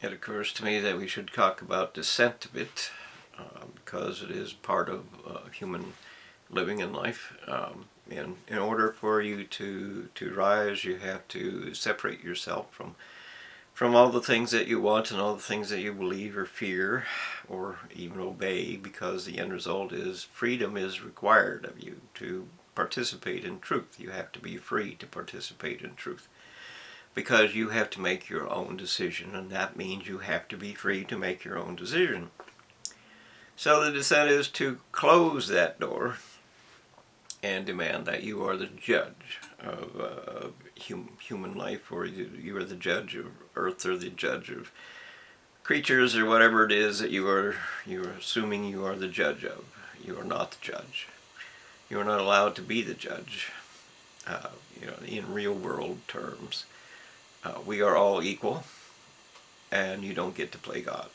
it occurs to me that we should talk about dissent a bit, because it is part of human living in life. In order for you to rise, you have to separate yourself from all the things that you want and all the things that you believe or fear or even obey, because the end result is freedom is required of you to participate in truth. You have to be free to participate in truth, because you have to make your own decision, and that means you have to be free to make your own decision. So the dissent is to close that door and demand that you are the judge of human life, or you are the judge of earth, or the judge of creatures, or whatever it is that you are assuming you are the judge of. You are not the judge. You are not allowed to be the judge. In real world terms, we are all equal, and you don't get to play God.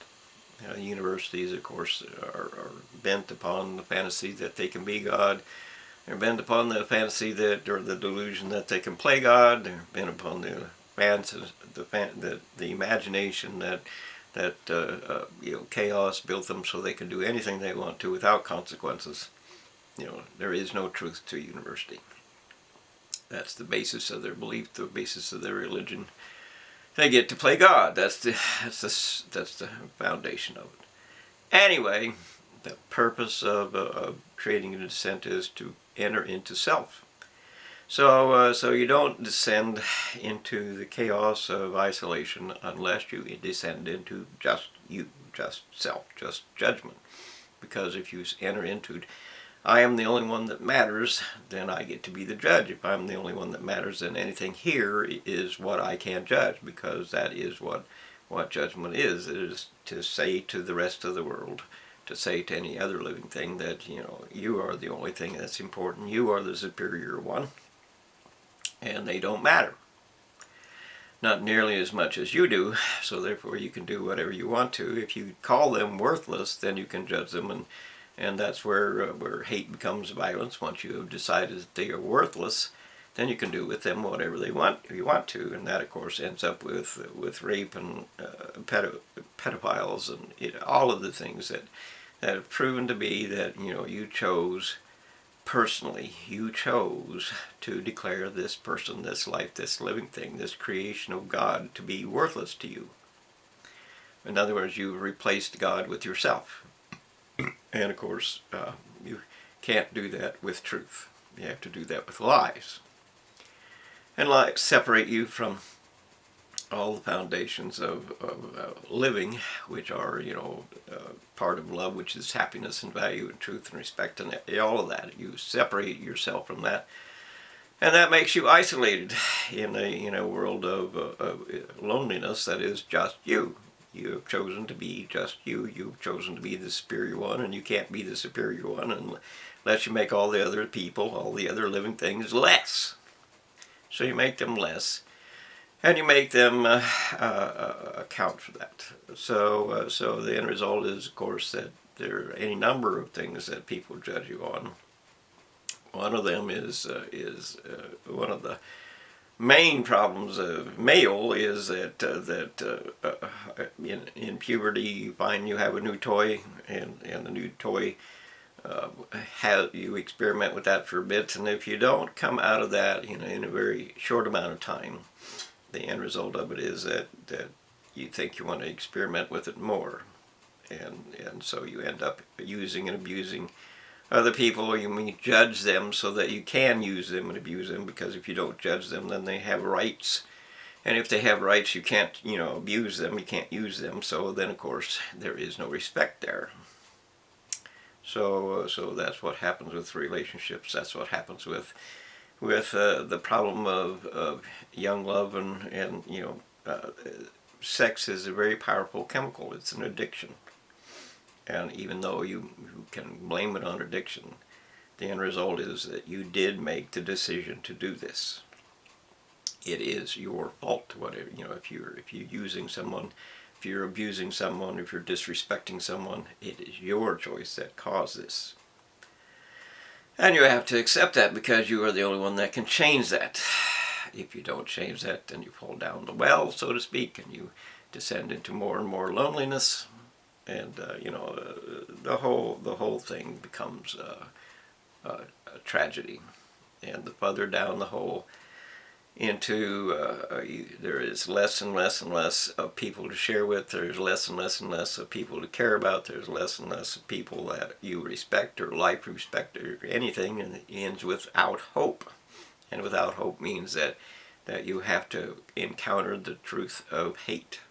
Universities, of course, are bent upon the fantasy that they can be God. They're bent upon the fantasy that, or the delusion that they can play God. They're bent upon the imagination that chaos built them so they can do anything they want to without consequences. There is no truth to university. That's the basis of their belief, the basis of their religion. They get to play God. That's the foundation of it. Anyway, the purpose of creating a dissent is to enter into self. So you don't descend into the chaos of isolation unless you descend into just you, just self, just judgment. Because if you enter into I am the only one that matters, then I get to be the judge. If I'm the only one that matters, then anything here is what I can judge, because that is what judgment is. It is to say to the rest of the world, to say to any other living thing that, you are the only thing that's important. You are the superior one, and they don't matter. Not nearly as much as you do, so therefore you can do whatever you want to. If you call them worthless, then you can judge them, and that's where hate becomes violence. Once you have decided that they are worthless, then you can do with them whatever you want to, and that of course ends up with rape and pedophiles and all of the things that have proven to be that you chose personally. You chose to declare this person, this life, this living thing, this creation of God to be worthless to you. In other words, you've replaced God with yourself. And of course, you can't do that with truth. You have to do that with lies. And lies separate you from all the foundations of living, which are, part of love, which is happiness and value and truth and respect and all of that. You separate yourself from that. And that makes you isolated in a world of loneliness that is just you. You have chosen to be just you. You've chosen to be the superior one, and you can't be the superior one unless you make all the other people, all the other living things, less. So you make them less, and you make them account for that. So the end result is, of course, that there are any number of things that people judge you on. One of them is one of the main problems of male is that in puberty you find you have a new toy, and the new toy you experiment with that for a bit, and if you don't come out of that in a very short amount of time, the end result of it is that you think you want to experiment with it more, and so you end up using and abusing other people, or you judge them so that you can use them and abuse them, because if you don't judge them, then they have rights. And if they have rights, you can't, abuse them, you can't use them, so then of course there is no respect there. So that's what happens with relationships. That's what happens with the problem of young love, and sex is a very powerful chemical. It's an addiction. And even though you can blame it on addiction, the end result is that you did make the decision to do this. It is your fault. Whatever, if you're using someone, if you're abusing someone, if you're disrespecting someone, it is your choice that caused this. And you have to accept that, because you are the only one that can change that. If you don't change that, then you fall down the well, so to speak, and you descend into more and more loneliness, and the whole thing becomes a tragedy. And the further down the hole into there is less and less and less of people to share with, there's less and less and less of people to care about, there's less and less of people that you respect or like respect or anything, and it ends without hope. And without hope means that you have to encounter the truth of hate.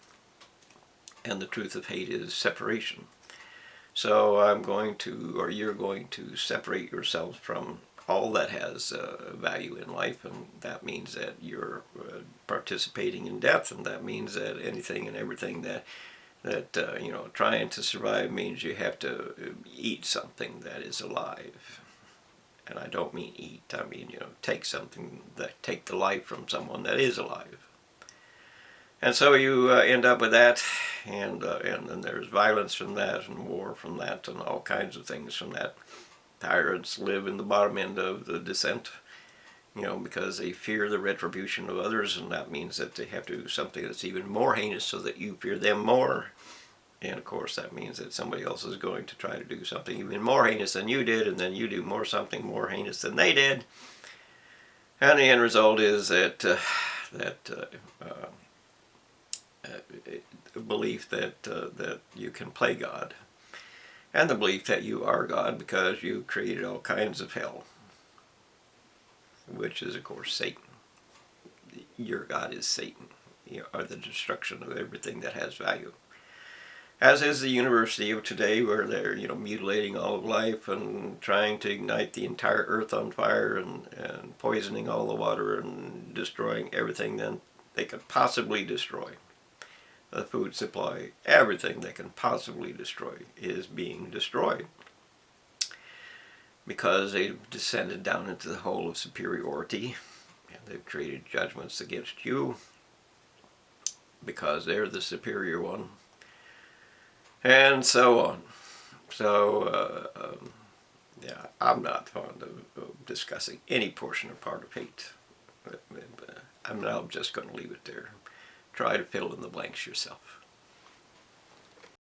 And the truth of hate is separation. So you're going to separate yourselves from all that has value in life, and that means that you're participating in death, and that means that anything and everything that trying to survive means you have to eat something that is alive. And I don't mean eat, I mean take the life from someone that is alive. And so you end up with that, and then there's violence from that, and war from that, and all kinds of things from that. Tyrants live in the bottom end of the descent, because they fear the retribution of others, and that means that they have to do something that's even more heinous so that you fear them more. And of course that means that somebody else is going to try to do something even more heinous than you did, and then you do something more heinous than they did. And the end result is that the belief that you can play God, and the belief that you are God because you created all kinds of hell, which is of course Satan. Your God is Satan, or the destruction of everything that has value. As is the university of today, where they're mutilating all of life and trying to ignite the entire earth on fire, and poisoning all the water and destroying everything that they could possibly destroy. The food supply, everything they can possibly destroy is being destroyed, because they've descended down into the hole of superiority, and they've created judgments against you because they're the superior one, and so on. So I'm not fond of discussing any portion or part of hate. I'm just going to leave it there. Try to fill in the blanks yourself.